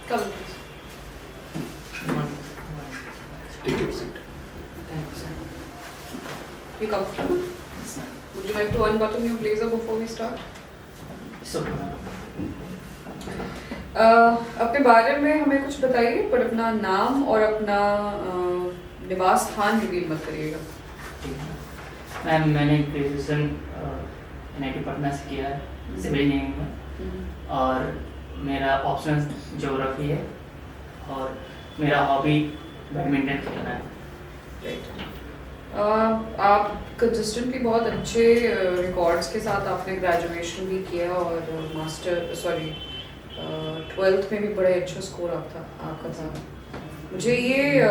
Come please. Take your seat. Thank you, sir. You comfortable? Yes, ma'am. Would you like to unbutton your blazer before we start? So, अपने बारे में हमें कुछ बताइए, पर अपना नाम और अपना निवास स्थान रिवील मत करिएगा। मैम मैंने ग्रेजुएशन NIT पटना से किया है सिविल इंजीनियरिंग में, और मेरा ऑप्शनल ज्योग्राफी है, और मेरा हॉबी बैडमिंटन खेलना है। आप कंसिस्टेंटली बहुत अच्छे रिकॉर्ड्स के साथ आपने ग्रेजुएशन भी किया और ट्वेल्थ में भी बड़े अच्छा स्कोर आपका था। मुझे ये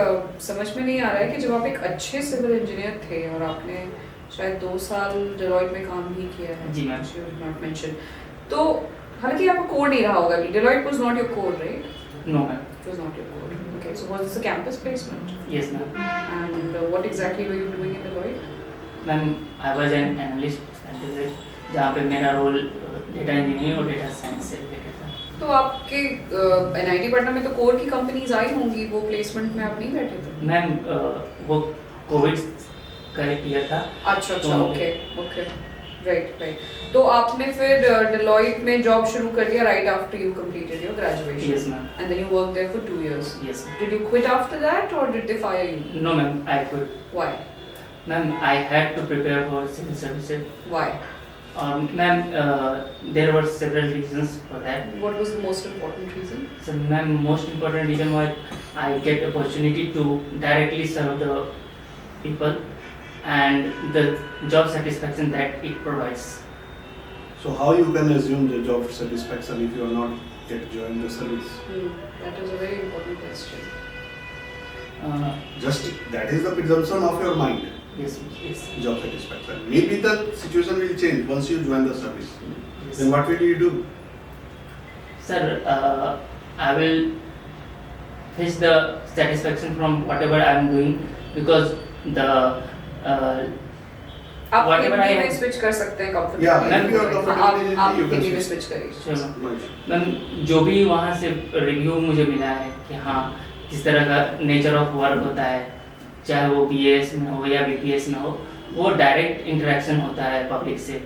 समझ में नहीं आ रहा है कि जब आप एक अच्छे सिविल इंजीनियर थे और आपने शायद 2 साल डेलॉयट में काम भी किया है, जी मैम। नॉट मेंशन, तो हालांकि आपका कोर नहीं रहा होगा, Deloitte was not your core, right? No ma'am. It was not your core. Okay, so was this a campus placement? Yes ma'am. And what exactly were you doing in Deloitte? Ma'am I was an analyst जहाँ पे मेरा role data engineering और data science से related था। तो आपके NIT Patna में तो कोर की कंपनीज आई होंगी, वो प्लेसमेंट में आप नहीं बैठे थे? मैम वो कोविड का ईयर था। अच्छा, तो- ओके, राइट। तो आपने फिर Deloitte में जॉब शुरू कर दिया right after you completed your graduation? Yes, ma'am. And then you worked there for 2 years? Yes, ma'am. Did you quit after that or did they fire you? No ma'am, I quit. Why? Ma'am, I had to prepare for civil services. Why? Ma'am, there were several reasons for that. What was the most important reason? So, ma'am, most important reason was I get opportunity to directly serve the people and the job satisfaction that it provides. So how you can assume the job satisfaction if you are not yet joined the service? That is a very important question. Just that is the presumption of your mind. Yes, yes, Job satisfaction. Maybe the situation will change once you join the service. yes. Then what will you do? Sir, I will fetch the satisfaction from whatever I am doing, because the आप Whatever I Hindi में am- switch कर सकते हैं Yeah, comfortably. if you are comfortable in आप Hindi, you can Hindi में switch. Switch करिए। चलो No issue. Ma'am, जो भी वहाँ से रिव्यू मुझे मिला है कि हाँ किस तरह का नेचर ऑफ वर्क होता है, चाहे वो BAS में हो या BPS में हो, वो डायरेक्ट इंटरेक्शन होता है पब्लिक से,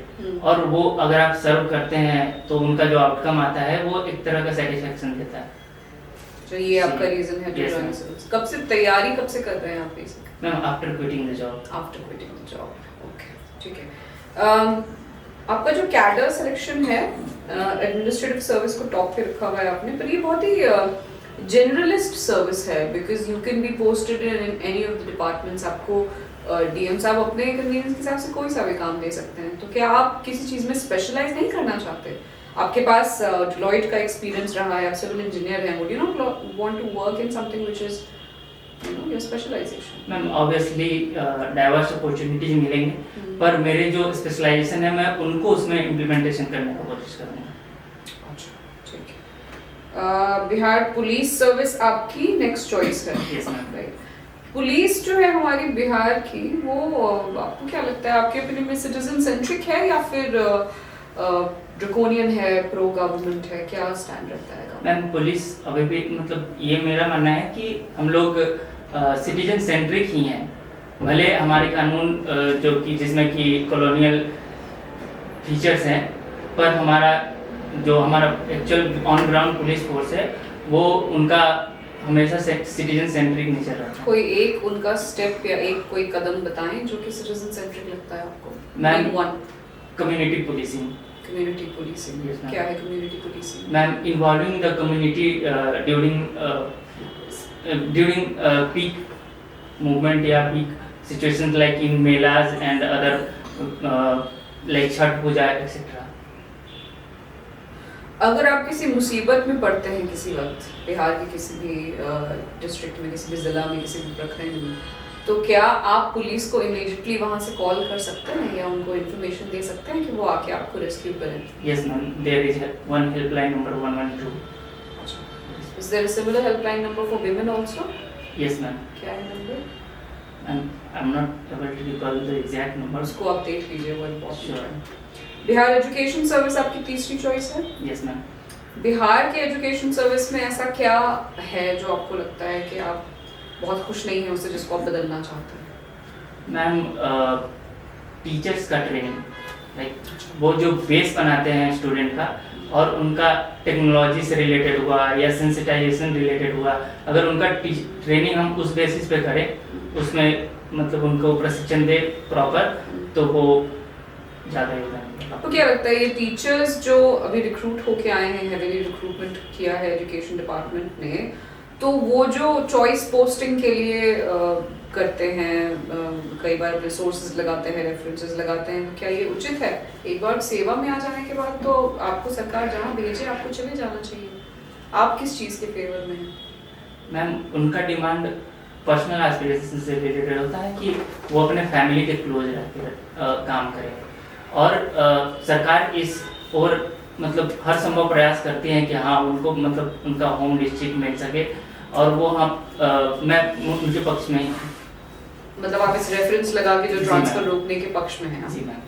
और वो अगर आप सर्व करते हैं तो उनका जो आउटकम आता है वो एक तरह का सेटिस्फेक्शन देता है। तो ये आपका रीजन है Yes, join ma'am. service। कब से तैयारी कब से कर रहे हैं आप basic? Ma'am, after quitting the job. After quitting the job. Okay, ठीक है। आपका जो कैडर सिलेक्शन है, एडमिनिस्ट्रेटिव सर्विस को टॉप पे रखा हुआ है आपने, पर ये बहुत ही जनरलिस्ट सर्विस है, because you can be posted in any of the departments. आपको DM साहब अपने कन्वीनियंस के हिसाब से कोई सा भी काम दे सकते हैं, तो क्या आप किसी चीज़ में स्पेशलाइज नहीं करना चाहते? आपके पास Deloitte का एक्सपीरियंस रहा है, आप सिविल इंजीनियर हैं, would you not want to work in something which is your specialisation? Ma'am, obviously diverse opportunities मिलेंगे, पर मेरे जो स्पेशलाइजेशन है मैं उनको उसमें इम्प्लीमेंटेशन करने की कोशिश करूँगा। अच्छा, ठीक है। बिहार पुलिस सर्विस आपकी नेक्स्ट चॉइस है? Yes ma'am. राइट। पुलिस जो है हमारी बिहार की, वो आपको क्या लगता है, आपके ओपिनियन में सिटीजन सेंट्रिक है या फिर ड्रैकोनियन है, प्रो गवर्नमेंट है, क्या स्टैंड रहता है? मैम, पुलिस अभी भी, मतलब ये मेरा मानना है कि हम लोग सिटीजन सेंट्रिक ही हैं, भले हमारे कानून जो कि जिसमें कि कॉलोनियल फीचर्स हैं, पर हमारा actual on ground police force है वो उनका हमेशा सिटीजन सेंट्रिक नहीं चल रहा है। कोई एक उनका स्टेप या एक कोई कदम बताएं जो कि सिटीजन सेंट्रिक लगता है आपको? Ma'am, one community policing. Community policing. Yes, ma'am. क्या है community policing? Ma'am, involving the community during peak movement या peak situations like in melas and other like Chhath Puja etcetera. अगर आप किसी मुसीबत में पड़ते हैं किसी वक्त, बिहार के किसी भी डिस्ट्रिक्ट में, किसी भी जिला में, किसी भी प्रखंड में, तो क्या आप पुलिस को इमीडिएटली वहां से कॉल कर सकते हैं या उनको इन्फॉर्मेशन दे सकते हैं कि वो आके आपको रेस्क्यू करें? Yes ma'am, there is one helpline number 112। Is there a similar helpline number for women also? Yes ma'am, क्या है number? I am not able to recall the exact number. उसको आप देख लीजिए, वो इम्पोर्टेंट Sure. है। Bihar education service आपकी तीसरी चॉइस है? Yes ma'am. बिहार के एजुकेशन सर्विस में ऐसा क्या है जो आपको लगता है कि आप बहुत खुश नहीं हैं उससे, जिसको आप बदलना चाहते हैं? मैम टीचर्स का ट्रेनिंग, लाइक वो जो बेस बनाते हैं स्टूडेंट का, और उनका टेक्नोलॉजी से रिलेटेड हुआ या सेंसिटाइजेशन रिलेटेड हुआ, अगर उनका ट्रेनिंग हम उस बेसिस पे करें, उसमें मतलब उनको प्रशिक्षण दे प्रॉपर, तो वो ज़्यादा योगदान देगा। आपको क्या लगता है ये टीचर्स जो अभी रिक्रूट होके आए हैं, हेवीली रिक्रूटमेंट किया है एजुकेशन डिपार्टमेंट ने, तो वो जो चॉइस पोस्टिंग के लिए करते हैं, कई बार रिसोर्सेज लगाते हैं, रेफरेंसेस लगाते हैं, क्या ये उचित है? एक बार सेवा में आ जाने के बाद तो आपको सरकार जहाँ भेजे आपको चले जाना चाहिए। आप किस चीज़ के फेवर में हैं? मैम उनका डिमांड पर्सनल एस्पिरेशन से रिलेटेड होता है कि वो अपने फैमिली के क्लोज रह के काम करें, और सरकार इस और मतलब हर संभव प्रयास करती है कि हाँ उनको मतलब उनका होम डिस्ट्रिक्ट मिल सके, और वो हम मैं उनके पक्ष में ही हूँ। मतलब आप इस रेफरेंस लगा के जो जी, ट्रांसफर मैम। रोकने के पक्ष में हैं? जी ma'am.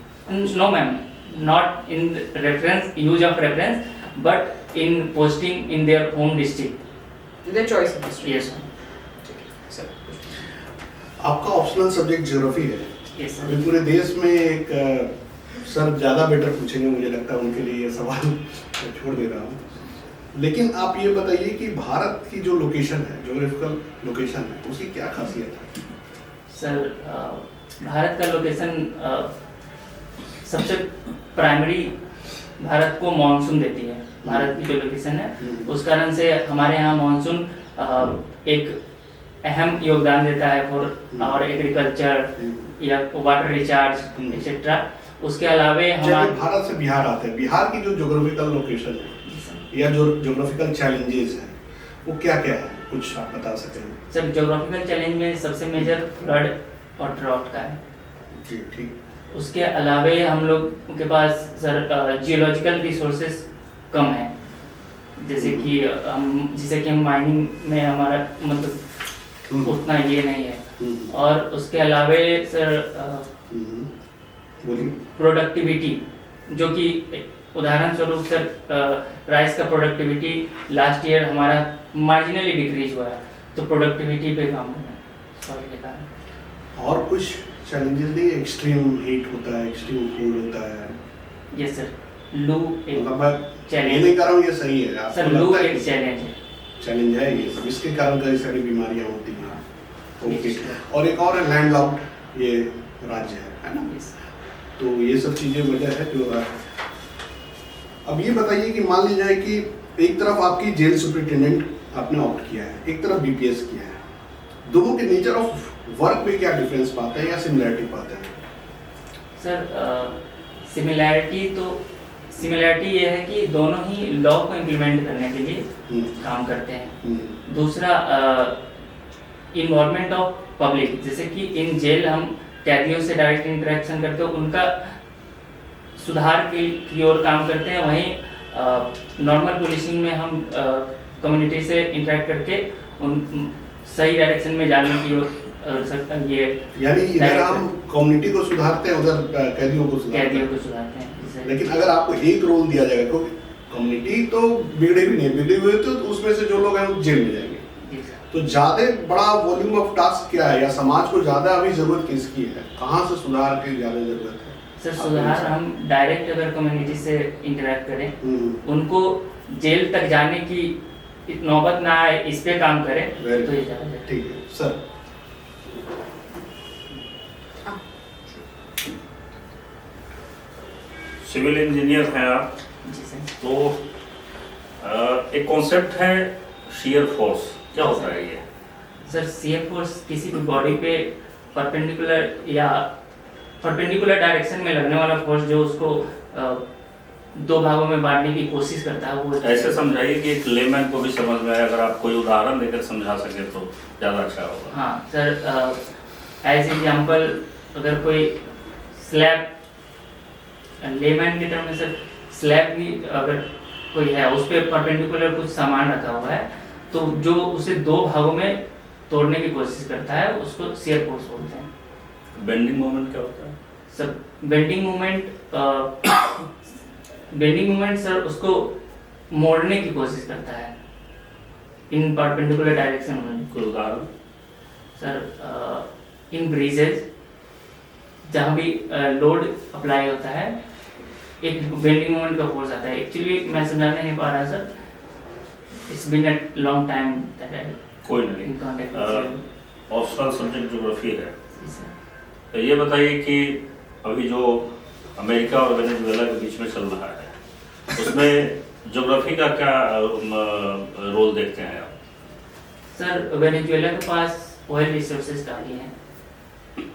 No ma'am, not in reference, use of reference, but in posting in their home district. Their choice of yes ma'am. Sir, आपका ऑप्शनल सब्जेक्ट ज्योग्राफी है। यस अभी सर। पूरे देश में एक सर ज़्यादा बेटर पूछेंगे, मुझे लगता है उनके लिए ये सवाल मैं छोड़ दे रहा हूँ। लेकिन आप ये बताइए कि भारत की जो लोकेशन है, ज्योग्राफिकल लोकेशन है, उसकी क्या खासियत है? सर भारत का लोकेशन सबसे प्राइमरी भारत को मानसून देती है। भारत की जो लोकेशन है उस कारण से हमारे यहाँ मानसून एक अहम योगदान देता है फॉर और एग्रीकल्चर या वाटर रिचार्ज एक्सेट्रा। उसके अलावे चलिए हमारे भारत से बिहार आते हैं। बिहार की जो ज्योग्राफिकल लोकेशन है या जो ज्योग्राफिकल चैलेंजेस हैं वो क्या क्या है, कुछ आप बता सकें? सर ज्योग्राफिकल चैलेंज में सबसे मेजर फ्लड और ड्रॉट का है। जी ठीक। उसके अलावे हम लोग के पास सर जियोलॉजिकल रिसोर्सेज कम है, जैसे कि हम माइनिंग में हमारा मतलब उतना ये नहीं है। और उसके अलावे सर बोलिए। प्रोडक्टिविटी, जो कि उदाहरण स्वरूप सर राइस का प्रोडक्टिविटी लास्ट ईयर हमारा मार्जिनली डिक्रीज हुआ है, तो प्रोडक्टिविटी पे काम करना है सॉइल के कारण। और कुछ चैलेंजेस नहीं? एक्सट्रीम हीट होता है, एक्सट्रीम कोल्ड होता है। यस सर, लू एक मतलब मैं ये चैलेंज नहीं कर रहा हूँ, ये सही है। आपको सर, लू लगता है एक कि चैलेंज है। चैलेंज है ये सब, इसके कारण कई सारी बीमारियां होती हैं। ओके। Yes, sir. और एक और है लैंडलॉक्ड ये राज्य है ना? Yes. तो ये सब चीजें वजह है जो अब ये बताइए कि मान लीजिए जाए कि एक तरफ आपकी जेल सुपरिटेंडेंट आपने ऑप्ट किया है, एक तरफ बीपीएस किया है, दोनों के नेचर ऑफ वर्क में क्या डिफरेंस पाते हैं या सिमिलरिटी पाते हैं? सर सिमिलरिटी ये है कि दोनों ही लॉ को इम्प्लीमेंट करने के लिए काम करते हैं। दूसरा इन्वॉल्वमेंट ऑफ पब्लिक, जैसे कि इन जेल हम कैदियों से डायरेक्ट इंटरेक्शन करके उनका सुधार की ओर काम करते हैं, वहीं नॉर्मल पुलिसिंग में हम कम्युनिटी से इंटरेक्ट करके उन सही डायरेक्शन में जाने की ओर ये यानी इधर हम कम्युनिटी को सुधारते हैं, उधर कैदियों को सुधारते हैं। सुधारते हैं। लेकिन अगर आपको एक रोल दिया जाएगा, क्योंकि कम्युनिटी तो बिगड़े भी नहीं, बिगड़े हुए तो उसमें से जो लोग हैं वो जेल में जाएंगे, तो ज्यादा बड़ा वॉल्यूम ऑफ टास्क क्या है, या समाज को ज्यादा अभी जरूरत किसकी है, कहाँ से सुधार की ज्यादा जरूरत है? सर सुधार हम डायरेक्ट अगर कम्युनिटी से इंटरेक्ट करें, उनको जेल तक जाने की नौबत ना आए, इस पे काम करें तो ये ज़्यादा है। ठीक है सर। सिविल इंजीनियर हैं आप, जी सर। तो एक कॉन्सेप्ट है शियर फोर्स, क्या होता है ये? सर शियर फोर्स किसी भी बॉडी पे परपेंडिकुलर डायरेक्शन में लगने वाला फोर्स जो उसको दो भागों में बांटने की कोशिश करता है, वो ऐसे समझाइए कि एक लेमैन को भी समझ में आए, अगर आप कोई उदाहरण देकर समझा सके तो ज़्यादा अच्छा होगा। हाँ सर, एज एग्जाम्पल अगर कोई स्लैब, लेमैन की टर्म में सर स्लैब भी अगर कोई है उस पर परपेंडिकुलर कुछ सामान रखा हुआ है, तो जो उसे दो भागों में तोड़ने की कोशिश करता है उसको शियर फोर्स बोलते हैं। बेंडिंग मोमेंट क्या होता है? सर बेंडिंग मोमेंट सर उसको मोड़ने की कोशिश करता है इन परपेंडिकुलर डायरेक्शन में। कोई उदाहरण? सर इन ब्रीजेज जहाँ भी लोड अप्लाई होता है एक बेंडिंग मोमेंट का फोर्स आता है। एक्चुअली मैं समझाने नहीं पा रहा sir, it's been a long time that I कोई इन नहीं। कांटेक्ट। ऑप्शनल सब्जेक्ट ज्योग्राफी है। सर तो ये बताइए कि अभी जो अमेरिका और वेनेजुएला के बीच में चल रहा है उसमें ज्योग्राफी का क्या रोल देखते हैं आप? सर वेनेजुएला के पास ऑयल रिसोर्सेज काफ़ी हैं,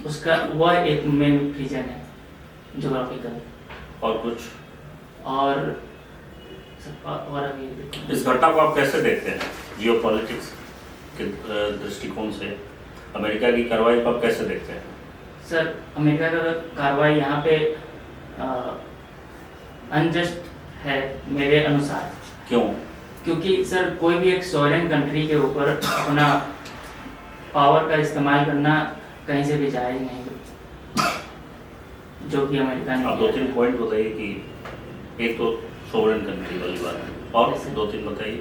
उसका वह एक मेन रीजन है ज्योग्राफिकल। और कुछ? और और अभी इस घटना को आप कैसे देखते हैं जियोपॉलिटिक्स के दृष्टिकोण से? अमेरिका की कार्रवाई को आप कैसे देखते हैं? सर अमेरिका का कार्रवाई यहाँ पे अनजस्ट है मेरे अनुसार। क्यों? क्योंकि सर कोई भी एक सॉवरेन कंट्री के ऊपर अपना पावर का इस्तेमाल करना कहीं से भी जायज नहीं, जो कि अमेरिका ने आप किया 2-3 है। पॉइंट बताइए कि एक तो सोवरेन कंट्री वाली बात है और जैसे? 2-3 बताइए।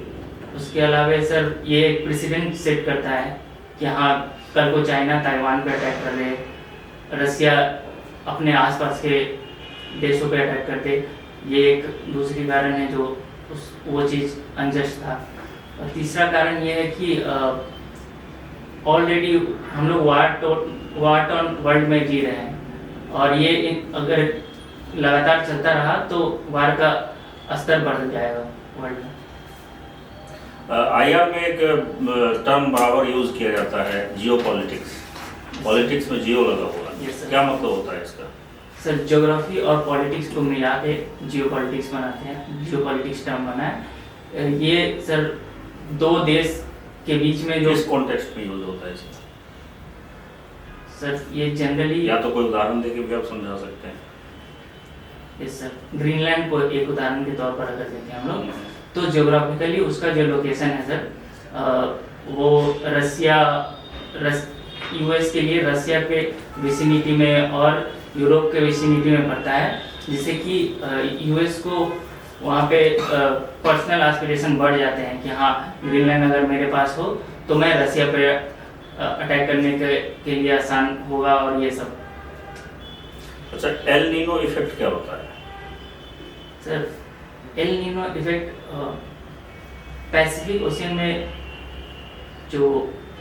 उसके अलावा सर ये एक प्रेसिडेंट सेट करता है कि हाँ कल को चाइना ताइवान पे अटैक कर ले, रसिया अपने आसपास के देशों पे अटैक करते, ये एक दूसरी कारण है जो वो चीज़ अनजस्ट था। और तीसरा कारण ये है कि ऑलरेडी हम लोग वार ऑन वर्ल्ड में जी रहे हैं और ये अगर लगातार चलता रहा तो वार का स्तर बढ़ जाएगा वर्ल्ड में। आईआर में एक टर्म बराबर यूज किया जाता है, जियोपॉलिटिक्स। पॉलिटिक्स में जियो लगा हुआ है। Yes, sir. क्या मतलब होता है इसका? सर ज्योग्राफी और पॉलिटिक्स को मिला के जियोपॉलिटिक्स बनाते हैं, जियोपॉलिटिक्स टर्म बना है। ये सर दो देश के बीच में जो किस कॉन्टेक्स्ट में यूज होता है इसका? सर ये जनरली या तो कोई उदाहरण देके भी आप समझा सकते हैं। यस सर, ग्रीनलैंड को एक उदाहरण के तौर पर अगर देखें हम लोग तो ज्योग्राफिकली उसका जो लोकेशन है सर वो यूएस के लिए रसिया के विसिनिटी में और यूरोप के विसिनिटी में पड़ता है, जिससे कि यूएस को वहाँ पे पर्सनल एस्पिरेशन बढ़ जाते हैं कि हाँ ग्रीनलैंड अगर मेरे पास हो तो मैं रसिया पे अटैक करने के लिए आसान होगा और ये सब। अच्छा, एल नीनो इफेक्ट क्या होता है? Sir El Nino effect Pacific ocean में जो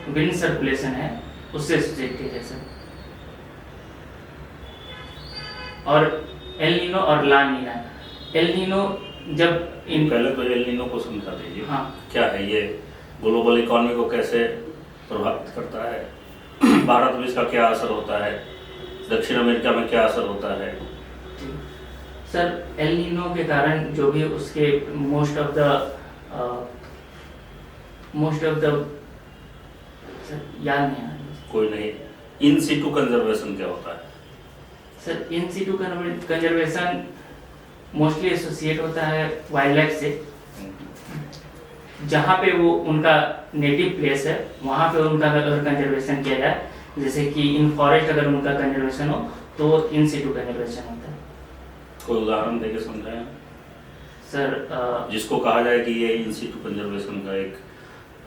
विंड सर्कुलेशन है उससे एसोसिएटेड है सर। और एल नीनो और ला नीना, एल नीनो जब इन पहले तो एल नीनो को समझा दीजिए। हाँ क्या है ये? ग्लोबल इकोनॉमी को कैसे प्रभावित करता है? भारत में इसका क्या असर होता है? दक्षिण अमेरिका में क्या असर होता है? सर एल नीनो के कारण जो भी उसके मोस्ट ऑफ द सर याद नहीं आ रहा। कोई नहीं। इन सिटू कंजर्वेशन क्या होता है? Sir in situ conservation mostly associate होता है वाइल्ड लाइफ से, जहाँ पे वो उनका नेटिव प्लेस है वहाँ पे उनका अगर कंजर्वेशन किया जाए, जैसे कि इन फॉरेस्ट अगर उनका कंजर्वेशन हो तो इन सीटू कंजर्वेशन होता है। कोई उदाहरण देके समझाएं सर जिसको कहा जाए कि ये इन सिटू कंजर्वेशन का एक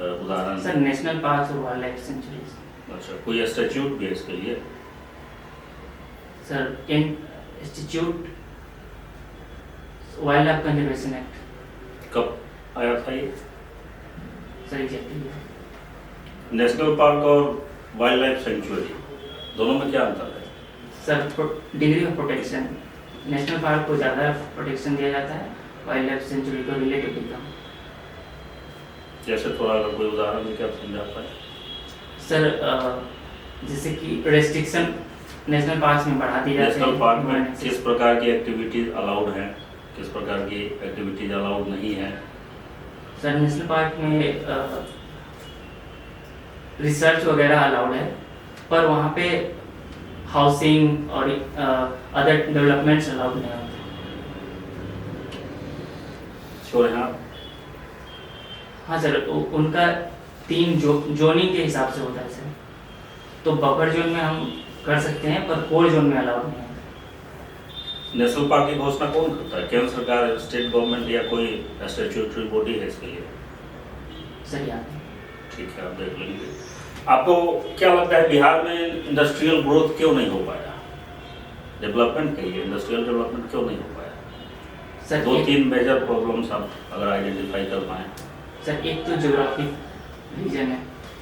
उदाहरण सर है। नेशनल पार्क और वाइल्ड लाइफ सेंचुरीज। अच्छा, कोई इंस्टीट्यूट भी है इसके लिए? Sir institute wild life conservation act. कब आया था ये? Sir exactly. नेशनल पार्क और वाइल्ड लाइफ सेंचुरी दोनों में क्या अंतर है? Sir degree of protection, national park को ज़्यादा प्रोटेक्शन दिया जाता है, वाइल्ड लाइफ सेंचुरी को रिलेटिवली कम। जैसे थोड़ा अगर कोई उदाहरण देके आप समझा पाए। सर जैसे कि रेस्ट्रिक्शन नेशनल पार्क में बढ़ा दी जाती है। नेशनल पार्क में किस प्रकार की एक्टिविटीज अलाउड हैं, किस प्रकार की एक्टिविटीज अलाउड नहीं है? सर नेशनल पार्क में रिसर्च वगैरह अलाउड है, पर वहाँ पे हाउसिंग और अदर डेवलपमेंट्स अलाउड नहीं होते। श्योर हैं आप? हाँ सर, उनका 3 जोनिंग के हिसाब से होता है सर। तो बफर जोन में हम कर सकते हैं पर कोर जोन में अलाउड नहीं है। नेशनल पार्क की घोषणा कौन करता है? केंद्र सरकार, स्टेट गवर्नमेंट या कोई स्टैट्यूटरी बॉडी है इसके लिए? सही आप ठीक है, आप देख लेंगे। आपको क्या लगता है बिहार में इंडस्ट्रियल ग्रोथ क्यों नहीं हो पाया? डेवलपमेंट कहिए, इंडस्ट्रियल डेवलपमेंट क्यों नहीं हो पाया? सर दो तीन मेजर प्रॉब्लम्स आप अगर आइडेंटिफाई कर पाएँ। सर एक तो ज्योग्राफिक रीजन है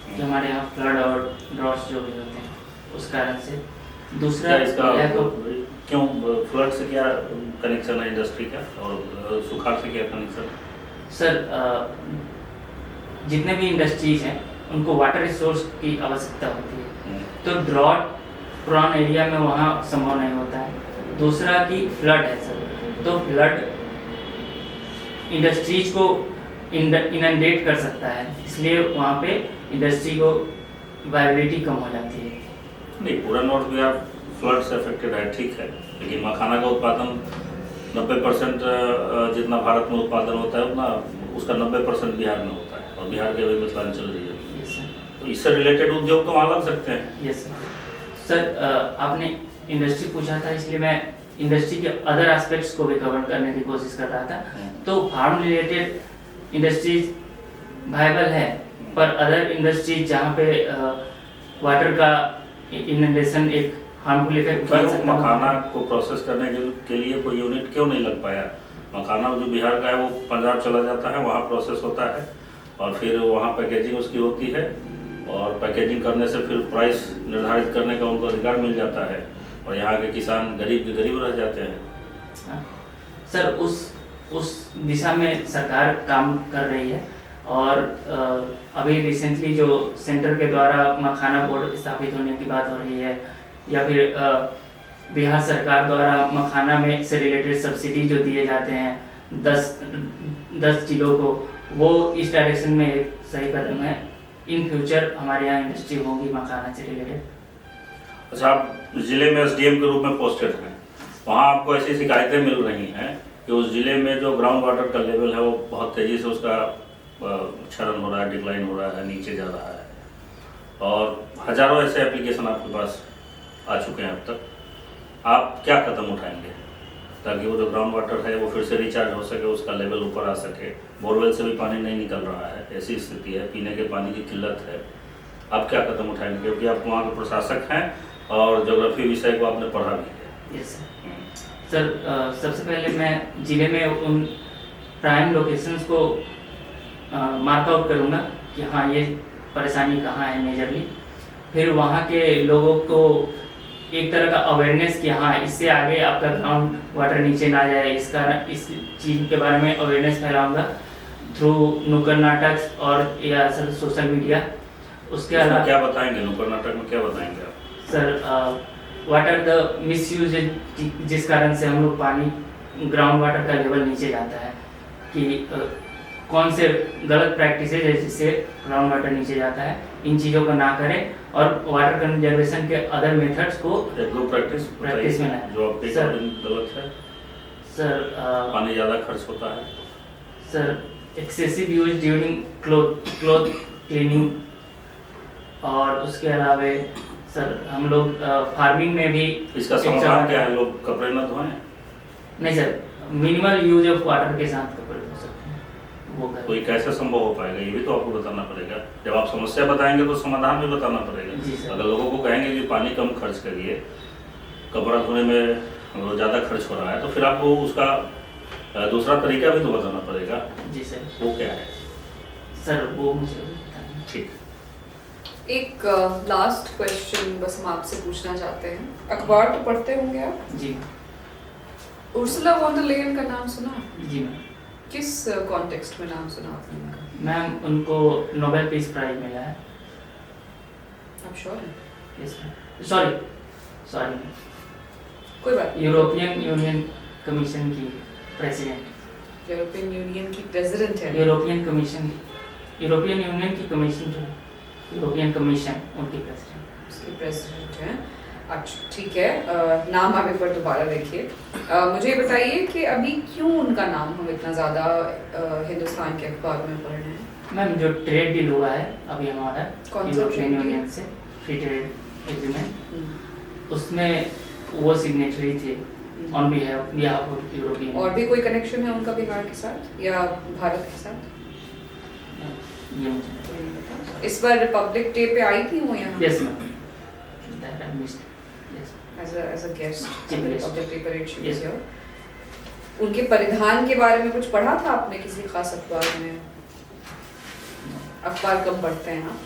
कि हमारे यहाँ फ्लड और ड्रॉट्स जो भी होते हैं उस कारण से। दूसरा क्या इसका है तो क्यों फ्लड से क्या कनेक्शन है इंडस्ट्री का, और सुखाड़ से क्या कनेक्शन है? सर जितने भी इंडस्ट्रीज हैं उनको वाटर रिसोर्स की आवश्यकता होती है, तो ड्रॉट प्रॉन एरिया में वहाँ संभव नहीं होता है। दूसरा कि फ्लड है सर, तो फ्लड इंडस्ट्रीज को इनंडेट कर सकता है, इसलिए वहाँ पे इंडस्ट्री को वायबिलिटी कम हो जाती है। नहीं, पूरा नॉर्थ बिहार फ्लड से अफेक्टेड है, ठीक है, लेकिन मखाना का उत्पादन 90% जितना भारत में उत्पादन होता है उतना उसका 90% बिहार में होता है, और बिहार के अभी मिथिलांचल रीजन में। Yes sir. तो इससे रिलेटेड उद्योग तो वहाँ लग सकते हैं। Yes sir. सर आपने इंडस्ट्री पूछा था, इसलिए मैं इंडस्ट्री के अदर एस्पेक्ट्स को भी कवर करने की कोशिश कर रहा था। तो फार्म रिलेटेड इंडस्ट्रीज वायबल है, पर अदर इंडस्ट्रीज जहाँ पे वाटर का इनंडेशन एक हार्मफुल इफेक्ट कर सकता है। मखाना को प्रोसेस करने के लिए कोई यूनिट क्यों नहीं लग पाया? मखाना जो बिहार का है वो पंजाब चला जाता है, वहाँ प्रोसेस होता है, और फिर वहाँ पैकेजिंग उसकी होती है, और पैकेजिंग करने से फिर प्राइस निर्धारित करने का उनको अधिकार मिल जाता है, और यहाँ के किसान गरीब के गरीब रह जाते हैं। सर उस दिशा में सरकार काम कर रही है, और अभी रिसेंटली जो सेंटर के द्वारा मखाना बोर्ड स्थापित होने की बात हो रही है, या फिर बिहार सरकार द्वारा मखाना में से रिलेटेड सब्सिडी जो दिए जाते हैं 10 किलो को, वो इस डायरेक्शन में एक सही कदम है। इन फ्यूचर हमारे यहाँ इंडस्ट्री होगी मखाना से रिलेटेड। अच्छा, आप जिले में एसडीएम के रूप में पोस्टेड हैं, वहाँ आपको ऐसी शिकायतें मिल रही हैं कि उस जिले में जो ग्राउंड वाटर का लेवल है वो बहुत तेज़ी से उसका क्षरण हो रहा है, डिक्लाइन हो रहा है, नीचे जा रहा है, और हजारों ऐसे एप्लीकेशन आपके पास आ चुके हैं अब तक। आप क्या कदम उठाएंगे ताकि वो जो ग्राउंड वाटर है वो फिर से रिचार्ज हो सके, उसका लेवल ऊपर आ सके? बोरवेल से भी पानी नहीं निकल रहा है, ऐसी स्थिति है, पीने के पानी की किल्लत है। आप क्या कदम उठाएंगे, क्योंकि आप वहाँ के प्रशासक हैं और ज्योग्राफी विषय को आपने पढ़ा भी है? Yes sir. सबसे पहले मैं जिले में उन प्राइम लोकेशंस को मार्क आउट करूँगा कि हाँ ये परेशानी कहाँ है मेजरली। फिर वहाँ के लोगों को एक तरह का अवेयरनेस कि हाँ इससे आगे आपका ग्राउंड वाटर नीचे ना जाए, इस चीज़ के बारे में अवेयरनेस फैलाऊंगा थ्रू नुक्कड़ नाटक और या सर सोशल मीडिया। उसके अलावा क्या बताएंगे नुक्कड़ नाटक में, क्या बताएंगे आप? Sir what are the misuse जिस कारण से हम लोग पानी ग्राउंड वाटर का लेवल नीचे जाता है, कि कौन से गलत प्रैक्टिसेज है जिससे ग्राउंड वाटर नीचे जाता है, इन चीज़ों को ना करें, और वाटर कंजर्वेशन के अदर मेथड्स को प्रैक्टिस में लाएं। जो आपके अकॉर्डिंग गलत है सर, पानी ज़्यादा खर्च होता है sir excessive use during cloth cleaning, और उसके अलावा सर हम लोग फार्मिंग में भी इसका समाधान क्या है? लोग कपड़े न धोएं? नहीं sir, minimal use of water के साथ कपड़े धो सकते हैं, वो करें। तो ये कैसे संभव हो पाएगा, ये भी तो आपको बताना पड़ेगा। जब आप समस्या बताएंगे तो समाधान भी बताना पड़ेगा। जी सर। अगर लोगों को कहेंगे कि पानी कम खर्च करिए, कपड़ा धोने में ज़्यादा खर्च हो रहा है, तो फिर आपको उसका दूसरा तरीका भी तो बताना पड़ेगा। जी सर। वो क्या है सर? वो मुझे बताइए। ठीक। एक लास्ट क्वेश्चन बस हम आपसे पूछना चाहते हैं। अखबार तो पढ़ते होंगे आप? जी उर्सुला वॉन डर लेयन का नाम सुना? जी मैम। किस कॉन्टेक्स्ट में नाम सुना आपने उनका? मैम उनको नोबेल पीस प्राइज मिला है। आप श्योर हैं? Yes ma'am. सॉरी कोई बात नहीं। यूरोपियन यूनियन कमीशन की प्रेसिडेंट। यूरोपियन यूनियन की प्रेसिडेंट है? यूरोपियन यूनियन की कमीशन जो यूरोपियन कमीशन उनकी प्रेसिडेंट। उसके प्रेसिडेंट हैं। अच्छा ठीक है, नाम आप एक बार दोबारा देखिए। मुझे ये बताइए कि अभी क्यों उनका नाम हम इतना ज़्यादा हिंदुस्तान के अखबार में पढ़ रहे हैं? मैम जो ट्रेड डील हुआ है अभी हमारा कौन सा यूरोपियन trade deal? यूनियन से, फ्री ट्रेड एग्रीमेंट, उसमें वो सिग्नेटरी थे ऑन बिहाफ ऑफ यूरोपियन। और भी कोई कनेक्शन है उनका बिहार के साथ या भारत के साथ? ये मुझे तो नहीं पता। इस बार रिपब्लिक डे पे आई थी वो यहाँ? Yes ma'am, that I missed. Yes as a guest Chief guest. Republic Day parade she was Yes. here. उनके परिधान के बारे में कुछ पढ़ा था आपने किसी खास अखबार में? अखबार कम पढ़ते हैं आप?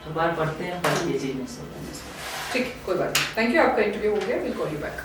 अखबार पढ़ते हैं पर ये चीज़ नहीं सोचते। ठीक है, कोई बात नहीं। थैंक यू, आपका इंटरव्यू हो गया, विल कॉल यू बैक।